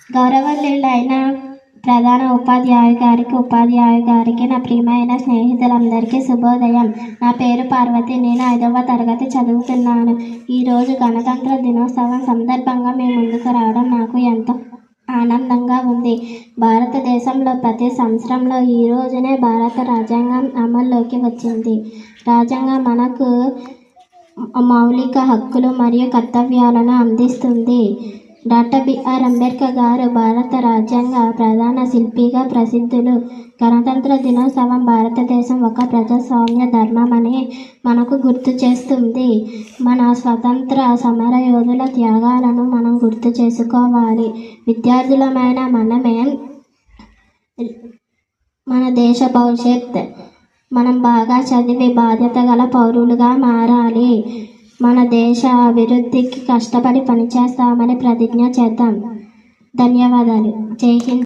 గౌరవనీయులైన ప్రధాన ఉపాధ్యాయు గారికి నా ప్రియమైన స్నేహితులందరికీ శుభోదయం. నా పేరు పార్వతి. నేను 5వ తరగతి చదువుతున్నాను. ఈరోజు గణతంత్ర దినోత్సవం సందర్భంగా మీ ముందుకు రావడం నాకు ఎంతో ఆనందంగా ఉంది. భారతదేశంలో ప్రతి సంవత్సరంలో ఈ రోజునే భారత రాజ్యాంగం అమల్లోకి వచ్చింది. రాజ్యాంగం మనకు మౌలిక హక్కులు మరియు కర్తవ్యాలను అందిస్తుంది. డాక్టర్ బిఆర్ అంబేద్కర్ గారు భారత రాజ్యాంగ ప్రధాన శిల్పిగా ప్రసిద్ధులు. గణతంత్ర దినోత్సవం భారతదేశం ఒక ప్రజాస్వామ్య ధర్మమని మనకు గుర్తు చేస్తుంది. మన స్వతంత్ర సమర యోధుల త్యాగాలను మనం గుర్తు చేసుకోవాలి. విద్యార్థులమైన మనమే మన దేశ భవిష్యత్. మనం బాగా చదివి బాధ్యత గల పౌరులుగా మారాలి. మన దేశ అభివృద్ధికి కష్టపడి పనిచేస్తామని ప్రతిజ్ఞ చేద్దాం. ధన్యవాదాలు. జై హింద్.